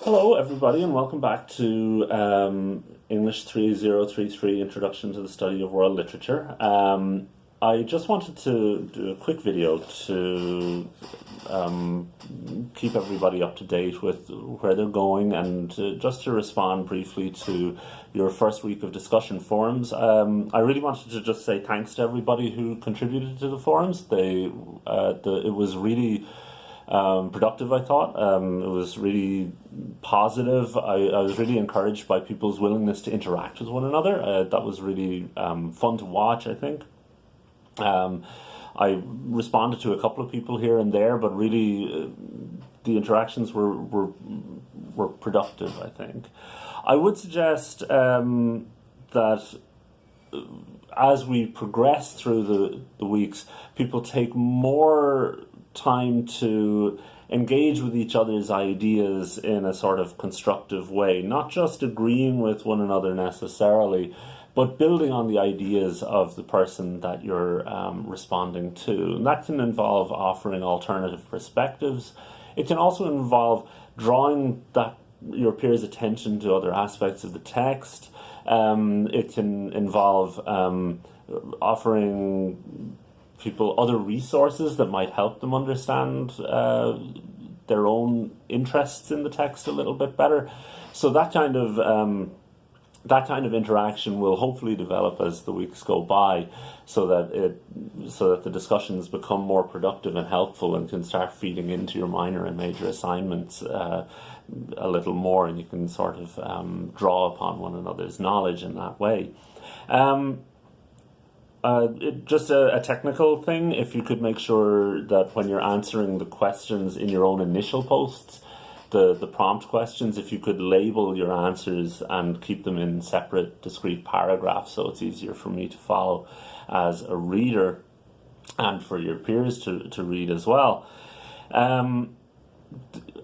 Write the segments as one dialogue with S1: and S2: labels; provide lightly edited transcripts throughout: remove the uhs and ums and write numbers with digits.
S1: Hello, everybody, and welcome back to English 3033 Introduction to the Study of World Literature. I just wanted to do a quick video to keep everybody up to date with where they're going and just to respond briefly to your first week of discussion forums. I really wanted to just say thanks to everybody who contributed to the forums. It was really productive, I thought. It was really positive. I was really encouraged by people's willingness to interact with one another. That was really fun to watch, I think. I responded to a couple of people here and there, but really the interactions were productive, I think. I would suggest that as we progress through the weeks, people take more time to engage with each other's ideas in a sort of constructive way, not just agreeing with one another necessarily, but building on the ideas of the person that you're responding to. And that can involve offering alternative perspectives. It can also involve drawing your peers' attention to other aspects of the text. It can involve offering people other resources that might help them understand their own interests in the text a little bit better. So that kind of interaction will hopefully develop as the weeks go by, so that the discussions become more productive and helpful and can start feeding into your minor and major assignments a little more, and you can sort of draw upon one another's knowledge in that way. Just a technical thing, if you could make sure that when you're answering the questions in your own initial posts, the prompt questions, if you could label your answers and keep them in separate, discrete paragraphs so it's easier for me to follow as a reader and for your peers to read as well.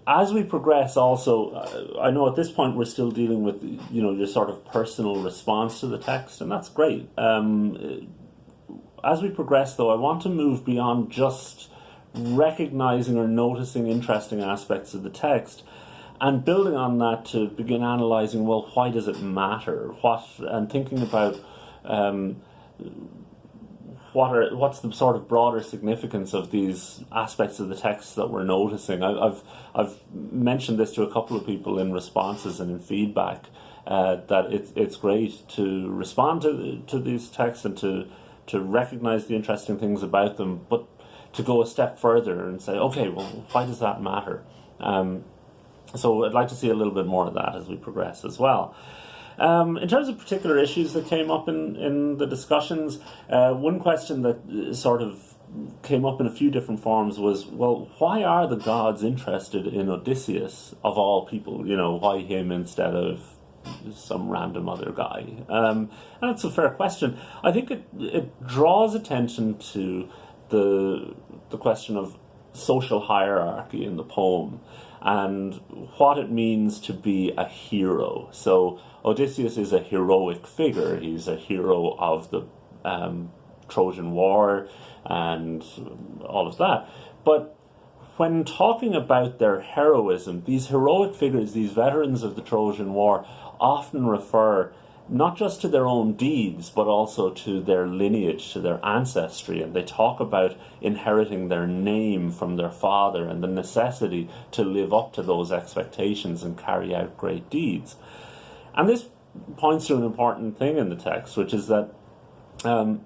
S1: As we progress also, I know at this point we're still dealing with, your sort of personal response to the text, and that's great. As we progress, though, I want to move beyond just recognizing or noticing interesting aspects of the text and building on that to begin analyzing, well, why does it matter? And thinking about what's the sort of broader significance of these aspects of the text that we're noticing. I've mentioned this to a couple of people in responses and in feedback, that it's great to respond to these texts and to recognize the interesting things about them, but to go a step further and say, okay, well, why does that matter? So I'd like to see a little bit more of that as we progress as well. In terms of particular issues that came up in the discussions, one question that sort of came up in a few different forms was, well, why are the gods interested in Odysseus, of all people? Why him instead of some random other guy? And that's a fair question. I think it draws attention to the question of social hierarchy in the poem and what it means to be a hero. So Odysseus is a heroic figure. He's a hero of the Trojan War and all of that. But when talking about their heroism, these heroic figures, these veterans of the Trojan War, often refer not just to their own deeds, but also to their lineage, to their ancestry, and they talk about inheriting their name from their father and the necessity to live up to those expectations and carry out great deeds. And this points to an important thing in the text, which is that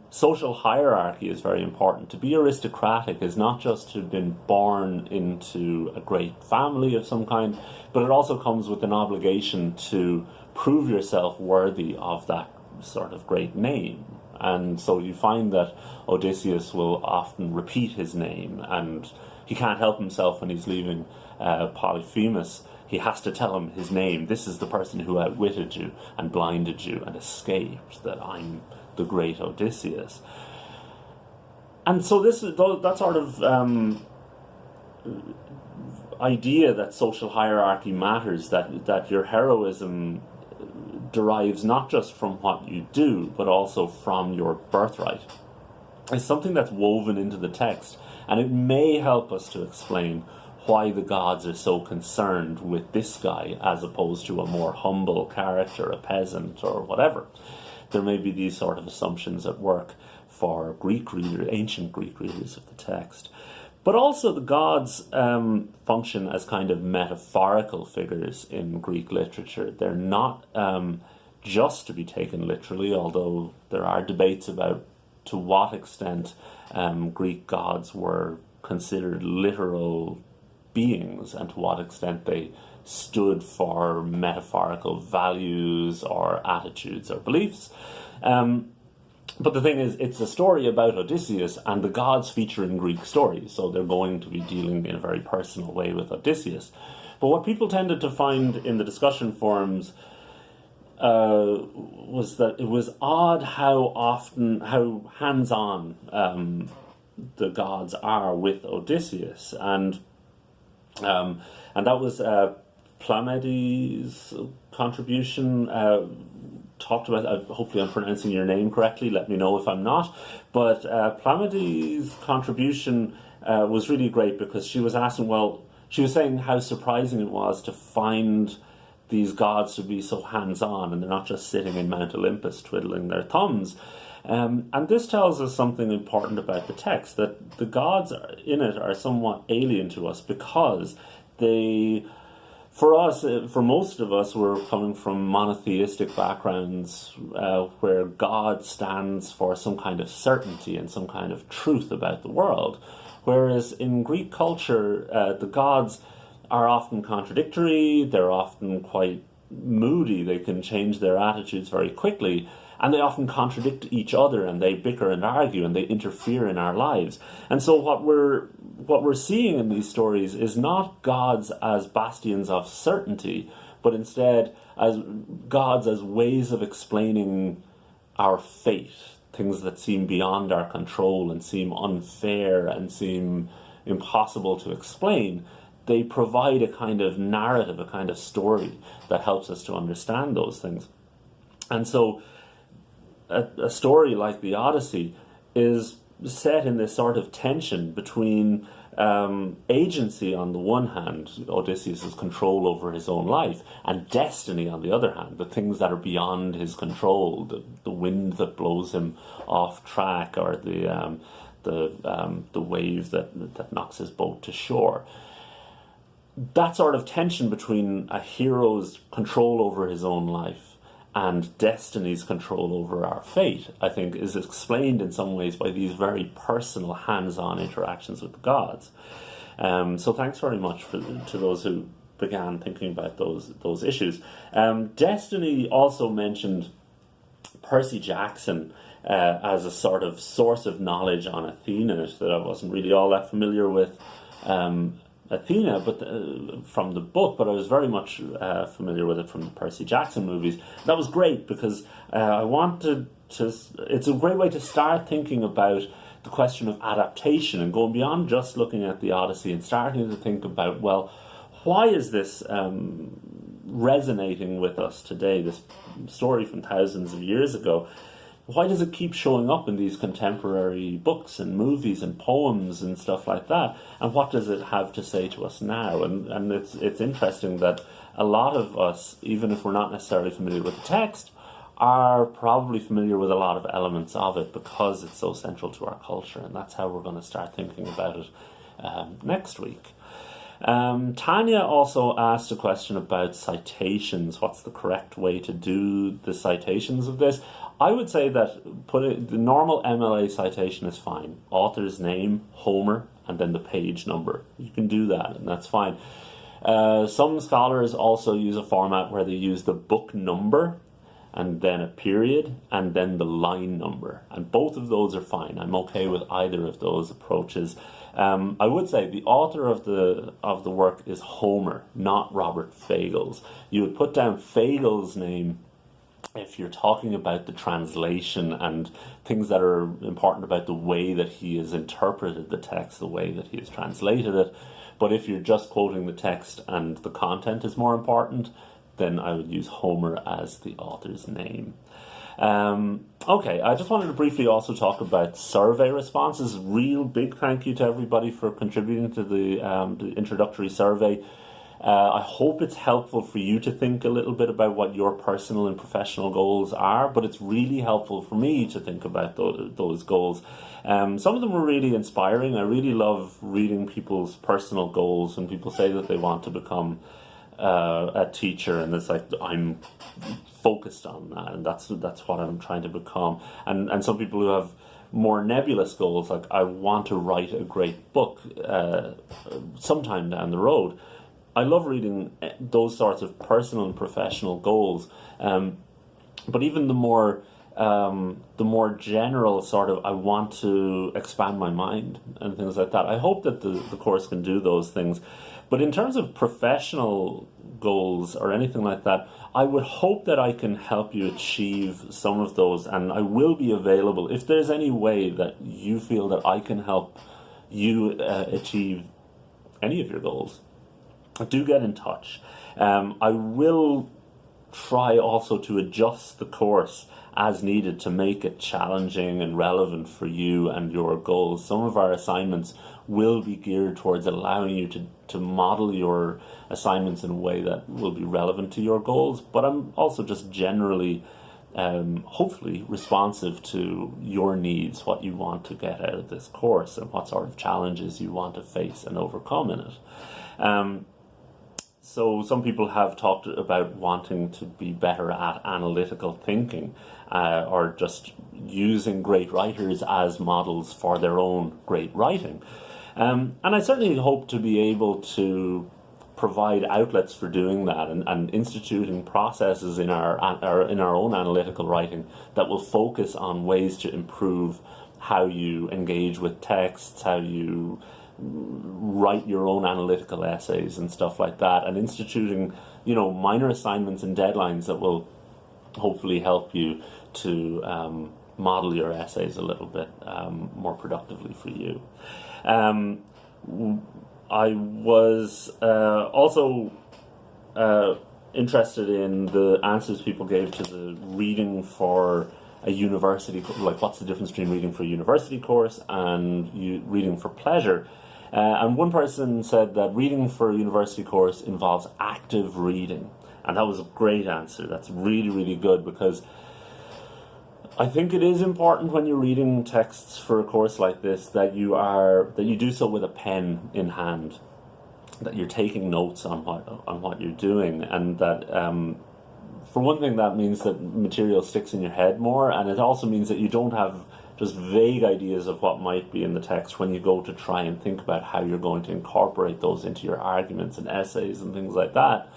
S1: social hierarchy is very important. To be aristocratic is not just to have been born into a great family of some kind, but it also comes with an obligation to prove yourself worthy of that sort of great name. And so you find that Odysseus will often repeat his name, and he can't help himself when he's leaving Polyphemus. He has to tell him his name. This is the person who outwitted you and blinded you and escaped, that I'm the great Odysseus. And so that sort of idea that social hierarchy matters, that your heroism derives not just from what you do, but also from your birthright, is something that's woven into the text, and it may help us to explain why the gods are so concerned with this guy as opposed to a more humble character, a peasant or whatever. There may be these sort of assumptions at work for ancient Greek readers of the text. But also the gods function as kind of metaphorical figures in Greek literature. They're not just to be taken literally, although there are debates about to what extent Greek gods were considered literal beings and to what extent they stood for metaphorical values or attitudes or beliefs. But the thing is, it's a story about Odysseus, and the gods feature in Greek stories, so they're going to be dealing in a very personal way with Odysseus. But what people tended to find in the discussion forums was that it was odd how hands-on the gods are with Odysseus, and that was Plamedes' contribution. Talked about, hopefully I'm pronouncing your name correctly, let me know if I'm not, but Plamedes' contribution was really great because she was asking, she was saying how surprising it was to find these gods to be so hands-on and they're not just sitting in Mount Olympus twiddling their thumbs. And this tells us something important about the text, that the gods in it are somewhat alien to us because they... For most of us, we're coming from monotheistic backgrounds where God stands for some kind of certainty and some kind of truth about the world. Whereas in Greek culture, the gods are often contradictory, they're often quite moody, they can change their attitudes very quickly, and they often contradict each other and they bicker and argue and they interfere in our lives. And so what we're seeing in these stories is not gods as bastions of certainty, but instead as gods as ways of explaining our fate, things that seem beyond our control and seem unfair and seem impossible to explain. They provide a kind of narrative, a kind of story that helps us to understand those things. And so a story like the Odyssey is set in this sort of tension between agency on the one hand, Odysseus' control over his own life, and destiny on the other hand, the things that are beyond his control, the wind that blows him off track, or the wave that knocks his boat to shore. That sort of tension between a hero's control over his own life and destiny's control over our fate, I think, is explained in some ways by these very personal, hands-on interactions with the gods. So thanks very much to those who began thinking about those issues. Destiny also mentioned Percy Jackson as a sort of source of knowledge on Athena that I wasn't really all that familiar with. Athena, but from the book, but I was very much familiar with it from the Percy Jackson movies. That was great because I wanted to. It's a great way to start thinking about the question of adaptation and going beyond just looking at the Odyssey and starting to think about, well, why is this resonating with us today? This story from thousands of years ago. Why does it keep showing up in these contemporary books and movies and poems and stuff like that? And what does it have to say to us now? And it's interesting that a lot of us, even if we're not necessarily familiar with the text, are probably familiar with a lot of elements of it because it's so central to our culture. And that's how we're going to start thinking about it next week. Tanya also asked a question about citations. What's the correct way to do the citations of this? I would say that the normal MLA citation is fine. Author's name, Homer, and then the page number. You can do that, and that's fine. Some scholars also use a format where they use the book number, and then a period, and then the line number. And both of those are fine. I'm okay with either of those approaches. I would say the author of the work is Homer, not Robert Fagles. You would put down Fagles' name if you're talking about the translation and things that are important about the way that he has interpreted the text, the way that he has translated it. But if you're just quoting the text and the content is more important, then I would use Homer as the author's name. Okay, I just wanted to briefly also talk about survey responses. Real big thank you to everybody for contributing to the introductory survey. I hope it's helpful for you to think a little bit about what your personal and professional goals are, but it's really helpful for me to think about those goals. Some of them were really inspiring. I really love reading people's personal goals when people say that they want to become a teacher, and it's like, I'm focused on that, and that's what I'm trying to become. And some people who have more nebulous goals, like, I want to write a great book sometime down the road. I love reading those sorts of personal and professional goals, but even the more general sort of, I want to expand my mind and things like that. I hope that the course can do those things. But in terms of professional goals or anything like that, I would hope that I can help you achieve some of those, and I will be available if there's any way that you feel that I can help you achieve any of your goals. Do get in touch. I will try also to adjust the course as needed to make it challenging and relevant for you and your goals. Some of our assignments will be geared towards allowing you to model your assignments in a way that will be relevant to your goals, but I'm also just generally hopefully responsive to your needs, what you want to get out of this course and what sort of challenges you want to face and overcome in it. So some people have talked about wanting to be better at analytical thinking, or just using great writers as models for their own great writing. And I certainly hope to be able to provide outlets for doing that, and instituting processes in our own analytical writing that will focus on ways to improve how you engage with texts, how you write your own analytical essays and stuff like that, and instituting, minor assignments and deadlines that will hopefully help you to model your essays a little bit more productively for you. I was also interested in the answers people gave to the reading for a university, like what's the difference between reading for a university course and reading for pleasure. And one person said that reading for a university course involves active reading. And that was a great answer. That's really, really good, because I think it is important when you're reading texts for a course like this that you do so with a pen in hand, that you're taking notes on what you're doing, and that for one thing, that means that material sticks in your head more, and it also means that you don't have just vague ideas of what might be in the text when you go to try and think about how you're going to incorporate those into your arguments and essays and things like that.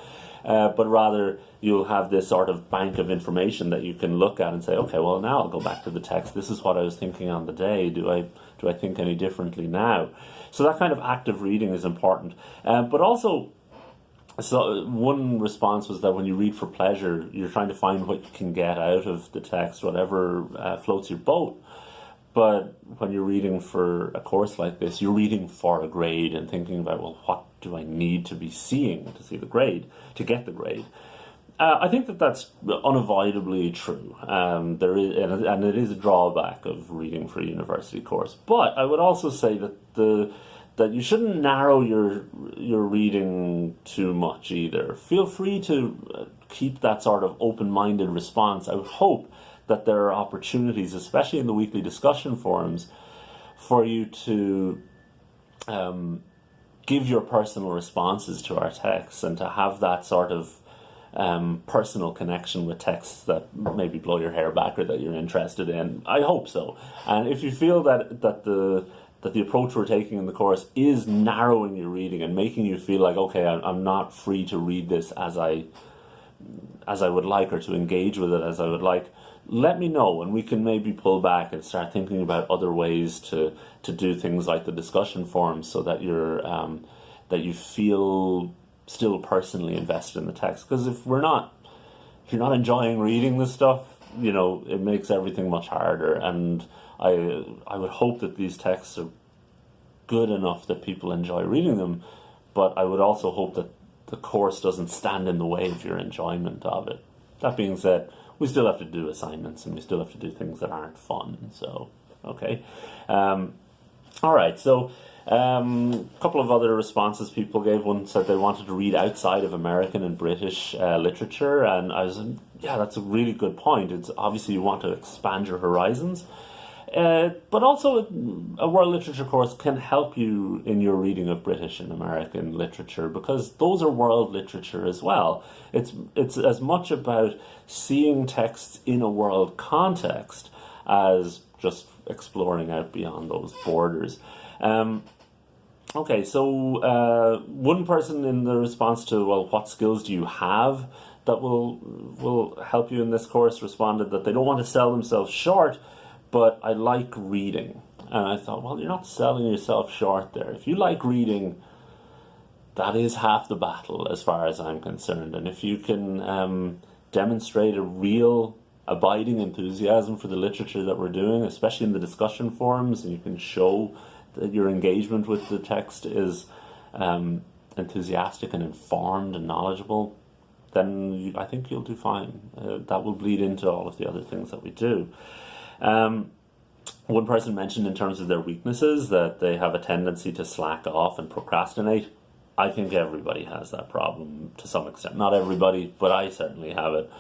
S1: But rather, you'll have this sort of bank of information that you can look at and say, okay, well, now I'll go back to the text. This is what I was thinking on the day. Do I think any differently now? So that kind of active reading is important. But also, so one response was that when you read for pleasure, you're trying to find what you can get out of the text, whatever floats your boat. But when you're reading for a course like this, you're reading for a grade and thinking about, well, what do I need to be seeing to see the grade, to get the grade? I think that's unavoidably true. There is, and it is a drawback of reading for a university course. But I would also say that you shouldn't narrow your reading too much either. Feel free to keep that sort of open-minded response. I would hope that there are opportunities, especially in the weekly discussion forums, for you to give your personal responses to our texts and to have that sort of personal connection with texts that maybe blow your hair back or that you're interested in. I hope so. And if you feel that the approach we're taking in the course is narrowing your reading and making you feel like, okay, I'm not free to read this as I would like, or to engage with it as I would like, let me know, and we can maybe pull back and start thinking about other ways to do things like the discussion forums, so that you feel still personally invested in the text. Because if you're not enjoying reading this stuff, it makes everything much harder. And I would hope that these texts are good enough that people enjoy reading them, but I would also hope that the course doesn't stand in the way of your enjoyment of it. That being said, we still have to do assignments and we still have to do things that aren't fun. So, okay. All right, so a couple of other responses people gave. One said they wanted to read outside of American and British literature, and I was, yeah, that's a really good point. It's obviously you want to expand your horizons, but also a world literature course can help you in your reading of British and American literature, because those are world literature as well. It's as much about seeing texts in a world context as just exploring out beyond those borders. Okay, so one person in the response to, well, what skills do you have that will help you in this course, responded that they don't want to sell themselves short, but I like reading. And I thought, well, you're not selling yourself short there. If you like reading, that is half the battle as far as I'm concerned. And if you can demonstrate a real abiding enthusiasm for the literature that we're doing, especially in the discussion forums, and you can show that your engagement with the text is enthusiastic and informed and knowledgeable, then I think you'll do fine. That will bleed into all of the other things that we do. One person mentioned in terms of their weaknesses that they have a tendency to slack off and procrastinate. I think everybody has that problem to some extent. Not everybody, but I certainly have it.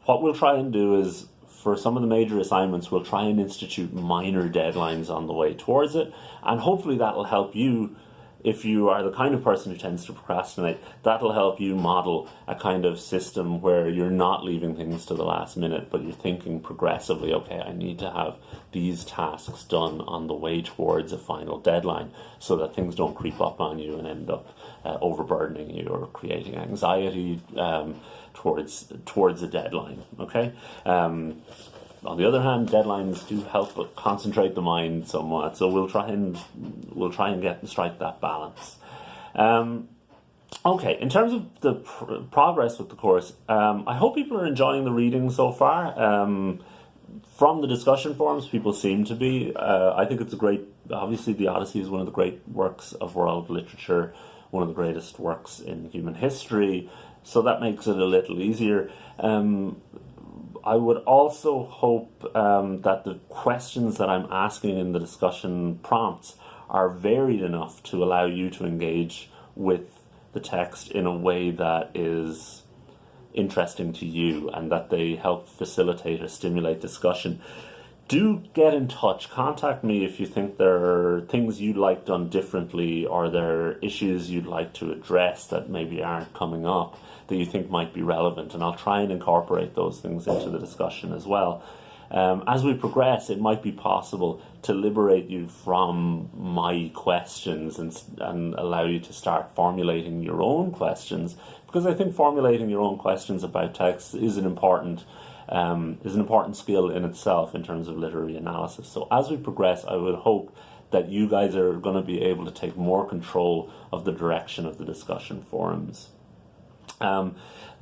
S1: What we'll try and do is, for some of the major assignments, we'll try and institute minor deadlines on the way towards it, and hopefully that'll help you. If you are the kind of person who tends to procrastinate, that'll help you model a kind of system where you're not leaving things to the last minute, but you're thinking progressively, okay, I need to have these tasks done on the way towards a final deadline, so that things don't creep up on you and end up overburdening you or creating anxiety towards a deadline, okay? On the other hand, deadlines do help concentrate the mind somewhat, so we'll try and strike that balance. Okay, in terms of the progress with the course, I hope people are enjoying the reading so far. From the discussion forums, people seem to be. I think it's a great. Obviously, the Odyssey is one of the great works of world literature, one of the greatest works in human history. So that makes it a little easier. I would also hope that the questions that I'm asking in the discussion prompts are varied enough to allow you to engage with the text in a way that is interesting to you, and that they help facilitate or stimulate discussion. Do get in touch. Contact me if you think there are things you'd like done differently, or there are issues you'd like to address that maybe aren't coming up that you think might be relevant, and I'll try and incorporate those things into the discussion as well. As we progress, it might be possible to liberate you from my questions and allow you to start formulating your own questions, because I think formulating your own questions about text is an important skill in itself in terms of literary analysis. So as we progress, I would hope that you guys are going to be able to take more control of the direction of the discussion forums.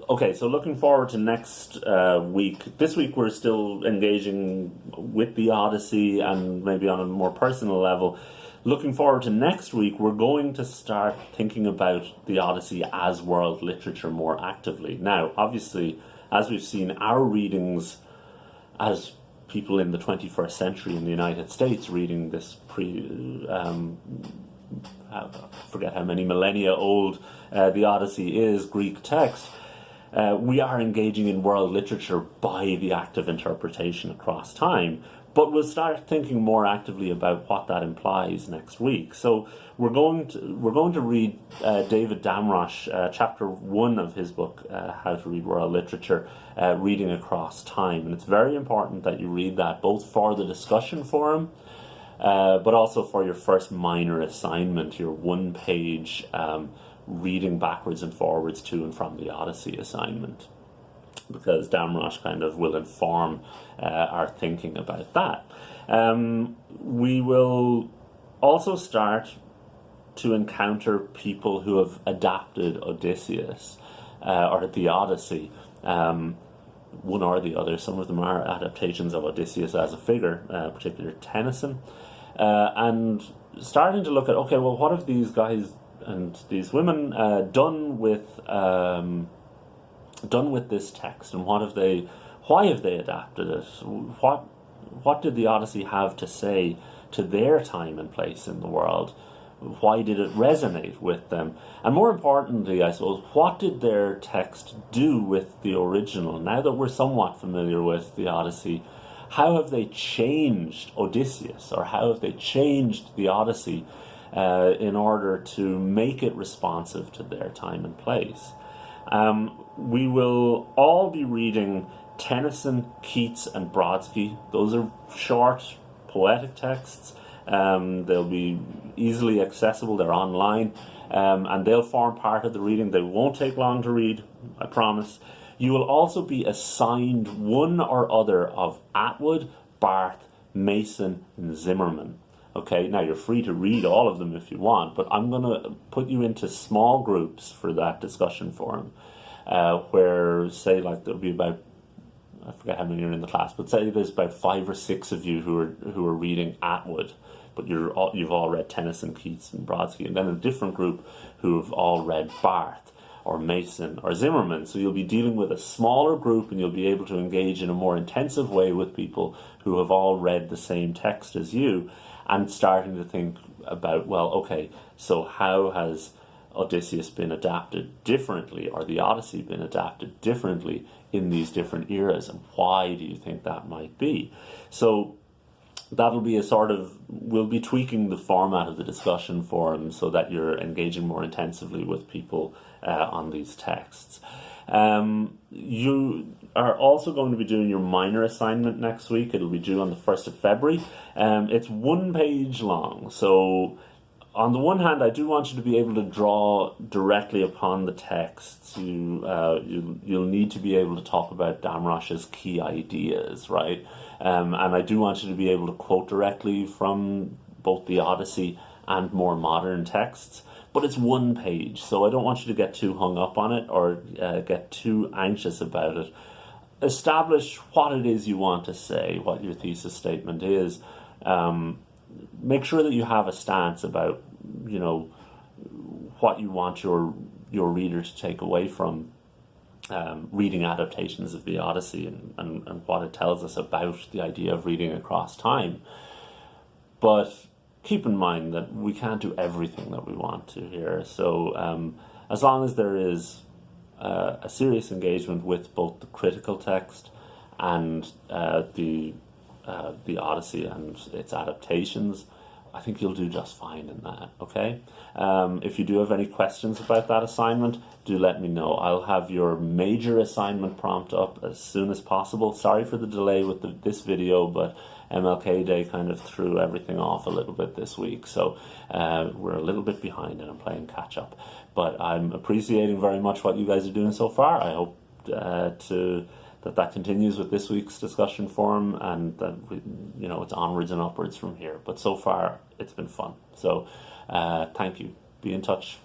S1: Okay, so looking forward to next week. This week we're still engaging with the Odyssey and maybe on a more personal level. Looking forward to next week, we're going to start thinking about the Odyssey as world literature more actively. Now, obviously, as we've seen, our readings as people in the 21st century in the United States reading this I forget how many millennia old the Odyssey is, Greek text, we are engaging in world literature by the act of interpretation across time. But we'll start thinking more actively about what that implies next week. So we're going to read David Damrosch, chapter 1 of his book, How to Read World Literature, Reading Across Time. And it's very important that you read that, both for the discussion forum, but also for your first minor assignment, your one-page reading backwards and forwards to and from the Odyssey assignment, because Damrosch kind of will inform our thinking about that. We will also start to encounter people who have adapted Odysseus or the Odyssey, one or the other. Some of them are adaptations of Odysseus as a figure, particularly Tennyson, and starting to look at, okay, well, what have these guys and these women done with done with this text, and why have they adapted it? What did the Odyssey have to say to their time and place in the world? Why did it resonate with them? And more importantly, I suppose, what did their text do with the original? Now that we're somewhat familiar with the Odyssey, how have they changed Odysseus, or how have they changed the Odyssey in order to make it responsive to their time and place? We will all be reading Tennyson, Keats, and Brodsky. Those are short, poetic texts. They'll be easily accessible. They're online, and they'll form part of the reading. They won't take long to read, I promise. You will also be assigned one or other of Atwood, Barth, Mason, and Zimmerman. Okay, now you're free to read all of them if you want, but I'm going to put you into small groups for that discussion forum, where, say, like, there'll be about, I forget how many are in the class, but say there's about 5 or 6 of you who are reading Atwood, but you've all read Tennyson, Keats, and Brodsky, and then a different group who have all read Barth or Mason or Zimmerman. So you'll be dealing with a smaller group, and you'll be able to engage in a more intensive way with people who have all read the same text as you, and starting to think about, well, okay, so how has Odysseus been adapted differently, or the Odyssey been adapted differently in these different eras, and why do you think that might be? So that'll be a sort of, we'll be tweaking the format of the discussion forum so that you're engaging more intensively with people on these texts. You are also going to be doing your minor assignment next week. It'll be due on the 1st of February. It's 1 page long, so on the one hand, I do want you to be able to draw directly upon the texts. You'll need to be able to talk about Damrosch's key ideas, right? And I do want you to be able to quote directly from both the Odyssey and more modern texts. But it's 1 page, so I don't want you to get too hung up on it or get too anxious about it. Establish what it is you want to say, what your thesis statement is. Make sure that you have a stance about, what you want your reader to take away from reading adaptations of the Odyssey, and what it tells us about the idea of reading across time. But keep in mind that we can't do everything that we want to here. So as long as there is a serious engagement with both the critical text and the Odyssey and its adaptations, I think you'll do just fine in that, okay? If you do have any questions about that assignment, do let me know. I'll have your major assignment prompt up as soon as possible. Sorry for the delay with this video, but MLK Day kind of threw everything off a little bit this week, so we're a little bit behind and I'm playing catch up. But I'm appreciating very much what you guys are doing so far. I hope that continues with this week's discussion forum, and that it's onwards and upwards from here. But so far, it's been fun. So thank you. Be in touch.